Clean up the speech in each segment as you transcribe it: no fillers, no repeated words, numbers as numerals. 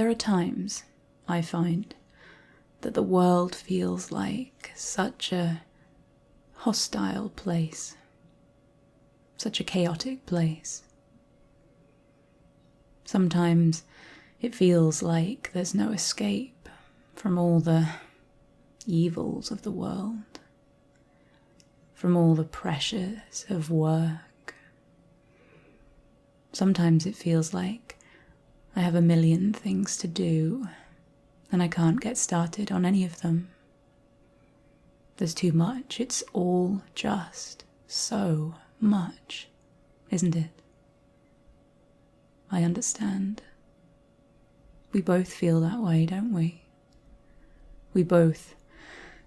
There are times, I find, that the world feels like such a hostile place, such a chaotic place. Sometimes it feels like there's no escape from all the evils of the world, from all the pressures of work. Sometimes it feels like I have a million things to do and I can't get started on any of them. There's too much. It's all just so much, isn't it? I understand. We both feel that way, don't we? We both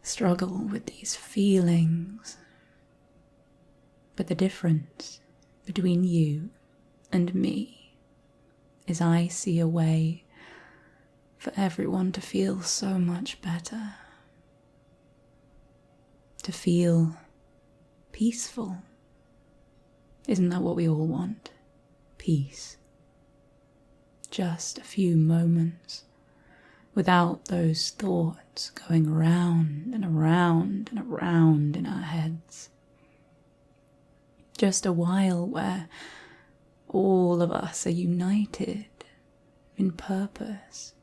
struggle with these feelings. But the difference between you and me is I see a way for everyone to feel so much better. To feel peaceful. Isn't that what we all want? Peace. Just a few moments without those thoughts going round and around and around in our heads. Just a while where all of us are united in purpose,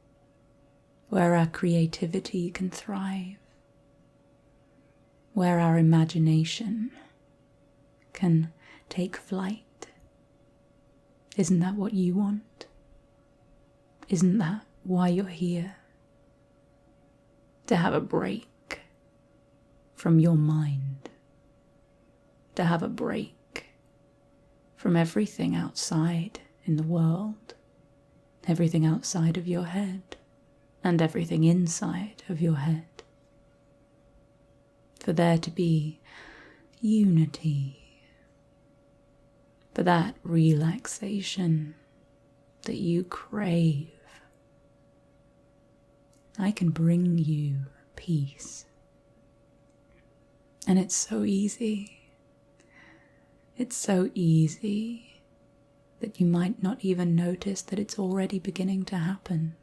where our creativity can thrive, where our imagination can take flight. Isn't that what you want? Isn't that why you're here? To have a break from your mind. To have a break from everything outside in the world. Everything outside of your head. And everything inside of your head. For there to be unity. For that relaxation that you crave. I can bring you peace. And it's so easy. It's so easy that you might not even notice that it's already beginning to happen.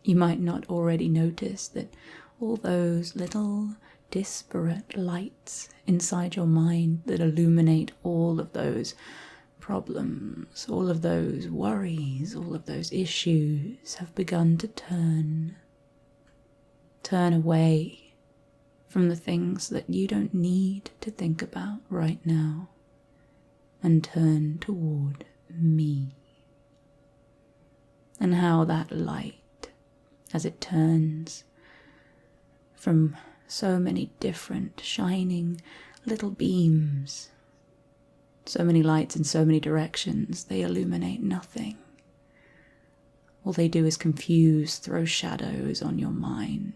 You might not already notice that all those little disparate lights inside your mind that illuminate all of those problems, all of those worries, all of those issues have begun to turn away from the things that you don't need to think about right now and turn toward me. And how that light, as it turns from so many different shining little beams, so many lights in so many directions, they illuminate nothing. All they do is confuse, throw shadows on your mind.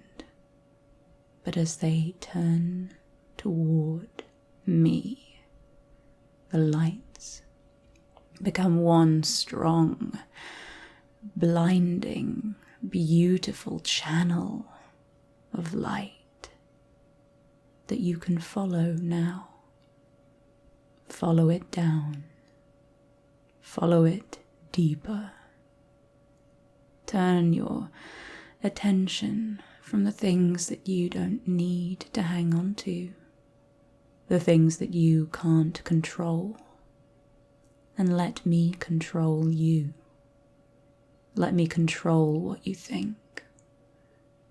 But as they turn toward me, the lights become one strong, blinding, beautiful channel of light that you can follow now. Follow it down. Follow it deeper. Turn your attention from the things that you don't need to hang on to, the things that you can't control, and let me control you. Let me control what you think,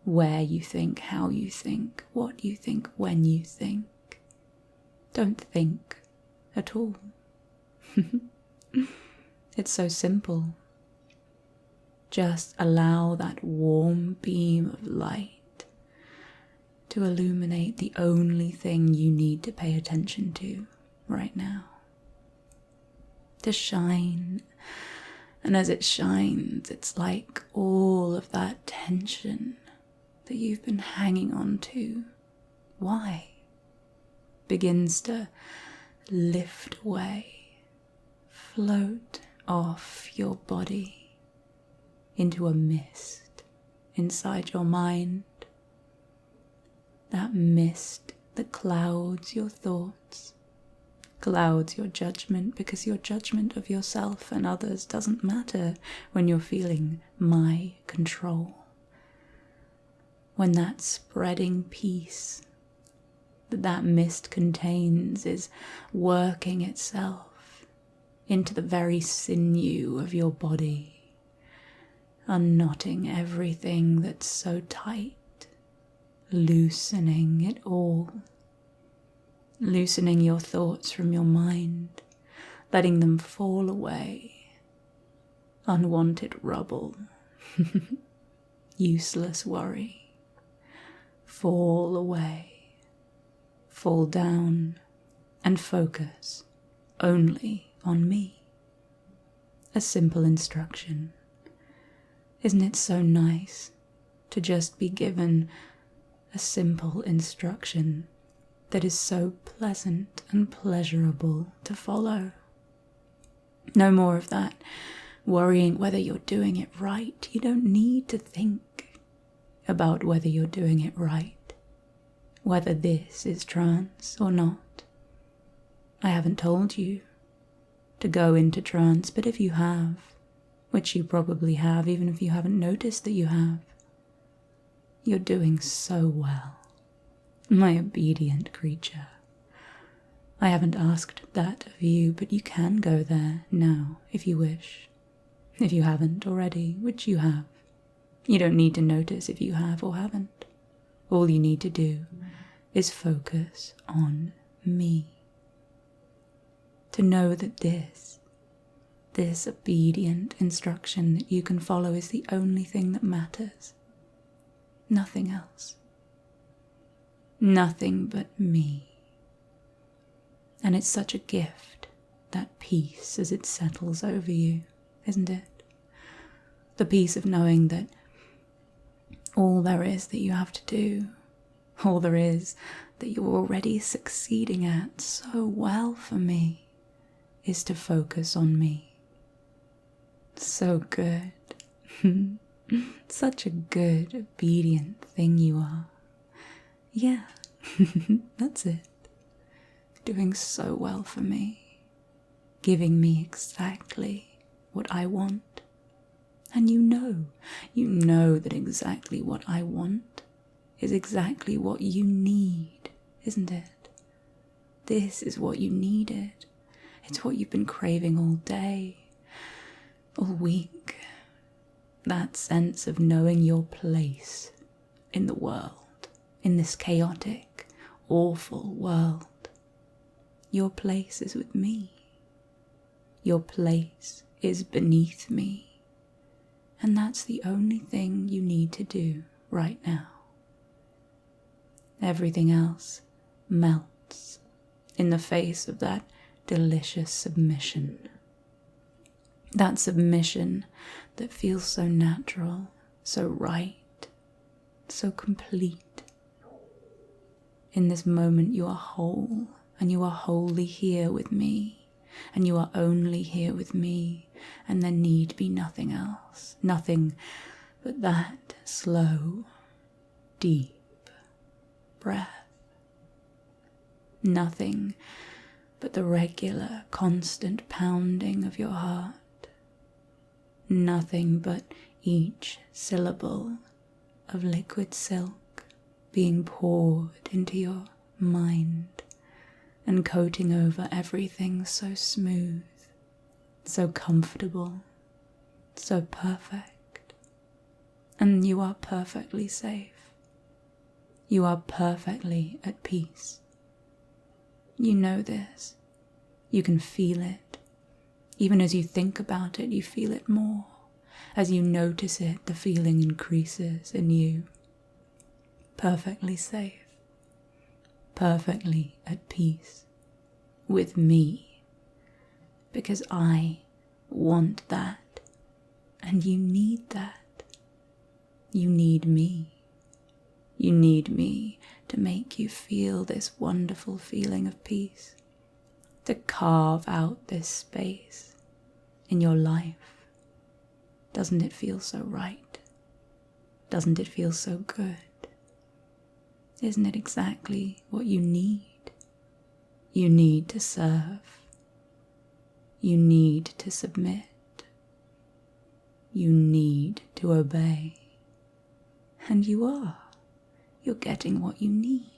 where you think, how you think, what you think, when you think. Don't think at all. It's so simple. Just allow that warm beam of light to illuminate the only thing you need to pay attention to right now. To shine. And as it shines, it's like all of that tension that you've been hanging on to. Why? Begins to lift away, float off your body into a mist inside your mind. That mist that clouds your thoughts, clouds your judgment, because your judgment of yourself and others doesn't matter when you're feeling my control. When that spreading peace that mist contains is working itself into the very sinew of your body, unknotting everything that's so tight, loosening it all, loosening your thoughts from your mind, letting them fall away, unwanted rubble, useless worry, fall away. Fall down and focus only on me. A simple instruction. Isn't it so nice to just be given a simple instruction that is so pleasant and pleasurable to follow? No more of that worrying whether you're doing it right. You don't need to think about whether you're doing it right. Whether this is trance or not. I haven't told you to go into trance, but if you have, which you probably have, even if you haven't noticed that you have, you're doing so well, my obedient creature. I haven't asked that of you, but you can go there now if you wish. If you haven't already, which you have, you don't need to notice if you have or haven't. All you need to do is focus on me. To know that this obedient instruction that you can follow is the only thing that matters. Nothing else. Nothing but me. And it's such a gift, that peace as it settles over you, isn't it? The peace of knowing that all there is that you have to do, all there is that you're already succeeding at so well for me, is to focus on me. So good. Such a good, obedient thing you are. Yeah, that's it. Doing so well for me. Giving me exactly what I want. And you know that exactly what I want is exactly what you need, isn't it? This is what you needed. It's what you've been craving all day, all week. That sense of knowing your place in the world, in this chaotic, awful world. Your place is with me. Your place is beneath me. And that's the only thing you need to do right now. Everything else melts in the face of that delicious submission. That submission that feels so natural, so right, so complete. In this moment you are whole, and you are wholly here with me, and you are only here with me, and there need be nothing else, nothing but that slow, deep breath. Nothing but the regular, constant pounding of your heart. Nothing but each syllable of liquid silk being poured into your mind and coating over everything so smooth, so comfortable, so perfect. And you are perfectly safe. You are perfectly at peace. You know this. You can feel it. Even as you think about it, you feel it more. As you notice it, the feeling increases in you. Perfectly safe. Perfectly at peace. With me. Because I want that. And you need that. You need me. You need me to make you feel this wonderful feeling of peace. To carve out this space in your life. Doesn't it feel so right? Doesn't it feel so good? Isn't it exactly what you need? You need to serve. You need to submit. You need to obey. And you are. You're getting what you need.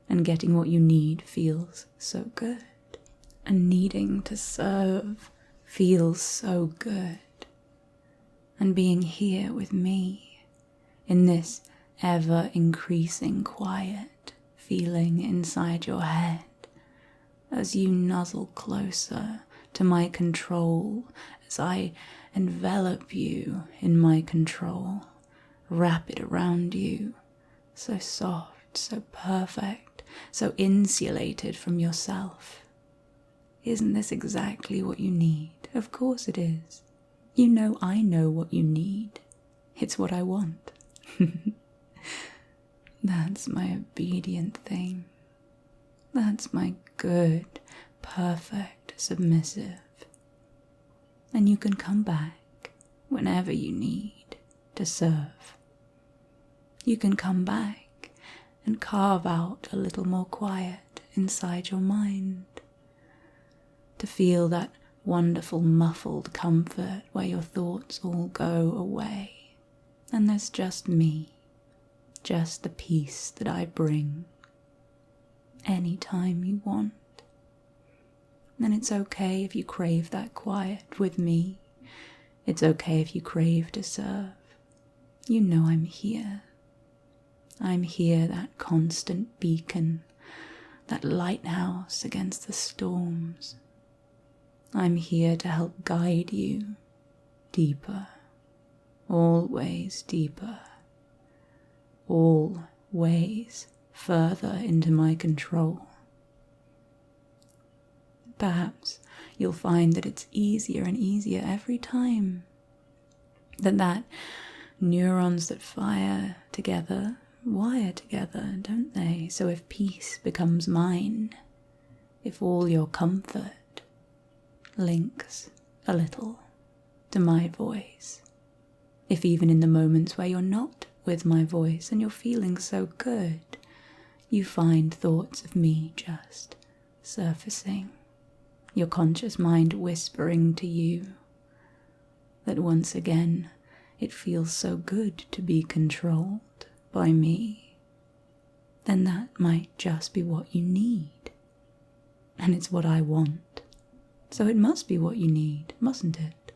And getting what you need feels so good. And needing to serve feels so good. And being here with me in this ever-increasing quiet feeling inside your head as you nuzzle closer to my control, as I envelop you in my control, wrap it around you, so soft, so perfect, so insulated from yourself. Isn't this exactly what you need? Of course it is. You know I know what you need. It's what I want. That's my obedient thing. That's my good, perfect, submissive. And you can come back whenever you need to serve. You can come back and carve out a little more quiet inside your mind, to feel that wonderful muffled comfort where your thoughts all go away, and there's just me, just the peace that I bring anytime you want. And it's okay if you crave that quiet with me. It's okay if you crave to serve. You know I'm here. I'm here, that constant beacon, that lighthouse against the storms. I'm here to help guide you deeper, always deeper, always further into my control. Perhaps you'll find that it's easier and easier every time. That neurons that fire together wire together, don't they? So if peace becomes mine, if all your comfort links a little to my voice, if even in the moments where you're not with my voice and you're feeling so good, you find thoughts of me just surfacing, your conscious mind whispering to you that once again it feels so good to be controlled by me, then that might just be what you need. And it's what I want. So it must be what you need, mustn't it?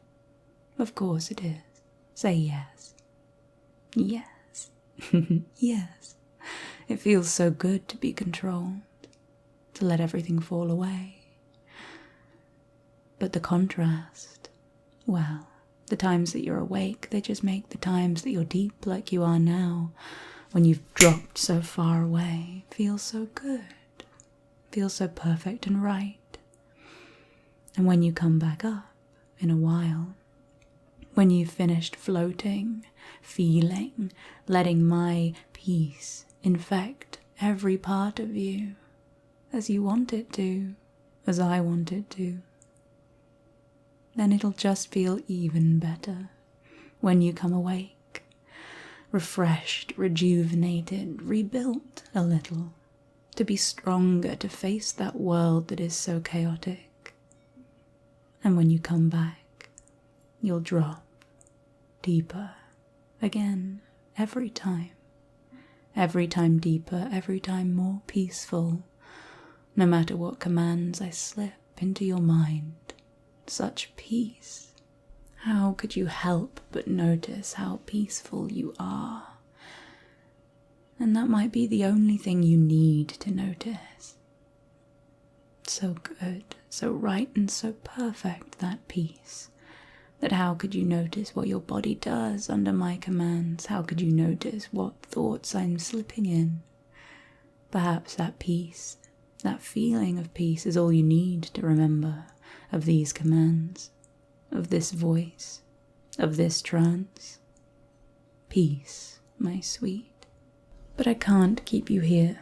Of course it is. Say yes. Yes. Yes. It feels so good to be controlled, to let everything fall away. But the contrast, well, the times that you're awake, they just make the times that you're deep like you are now, when you've dropped so far away, feel so good, feel so perfect and right. And when you come back up in a while, when you've finished floating, feeling, letting my peace infect every part of you, as you want it to, as I want it to, then it'll just feel even better when you come awake, refreshed, rejuvenated, rebuilt a little, to be stronger, to face that world that is so chaotic. And when you come back, you'll drop deeper again, every time deeper, every time more peaceful, no matter what commands I slip into your mind. Such peace. How could you help but notice how peaceful you are? And that might be the only thing you need to notice. So good, so right and so perfect, that peace, that how could you notice what your body does under my commands? How could you notice what thoughts I'm slipping in? Perhaps that peace, that feeling of peace is all you need to remember of these commands, of this voice, of this trance. Peace, my sweet. But I can't keep you here,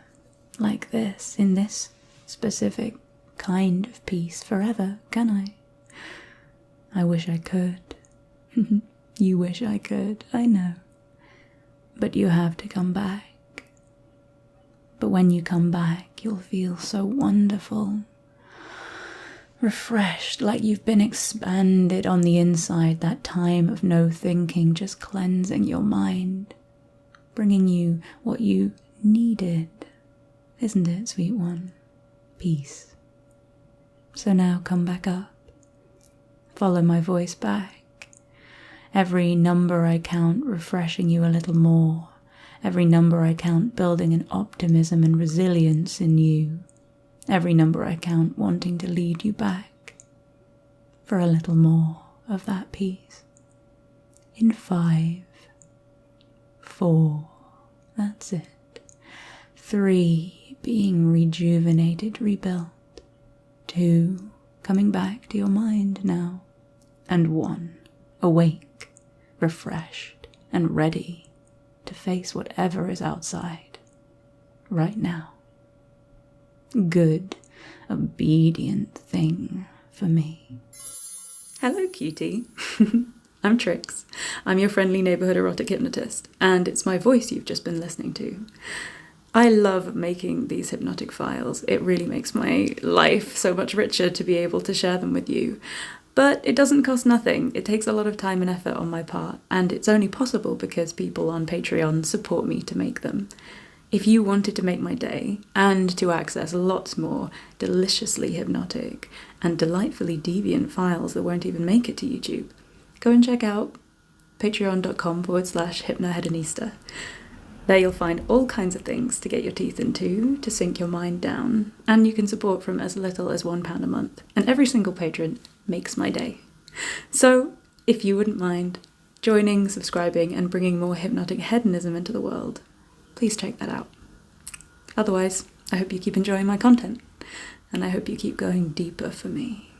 like this, in this specific kind of peace forever, can I? I wish I could. You wish I could, I know. But you have to come back. But when you come back, you'll feel so wonderful, refreshed, like you've been expanded on the inside, that time of no thinking, just cleansing your mind, bringing you what you needed. Isn't it, sweet one? Peace. So now come back up. Follow my voice back. Every number I count refreshing you a little more. Every number I count building an optimism and resilience in you. Every number I count wanting to lead you back for a little more of that peace. In 5, 4, that's it. 3, being rejuvenated, rebuilt. 2, coming back to your mind now. And 1, awake, refreshed, and ready to face whatever is outside right now. Good, obedient thing for me. Hello, cutie. I'm Trix. I'm your friendly neighborhood erotic hypnotist, and it's my voice you've just been listening to. I love making these hypnotic files. It really makes my life so much richer to be able to share them with you. But it doesn't cost nothing. It takes a lot of time and effort on my part, and it's only possible because people on Patreon support me to make them. If you wanted to make my day, and to access lots more deliciously hypnotic and delightfully deviant files that won't even make it to YouTube, go and check out patreon.com/hypnohedonista. There you'll find all kinds of things to get your teeth into, to sink your mind down, and you can support from as little as £1 a month, and every single patron makes my day. So, if you wouldn't mind joining, subscribing, and bringing more hypnotic hedonism into the world, please check that out. Otherwise, I hope you keep enjoying my content, and I hope you keep going deeper for me.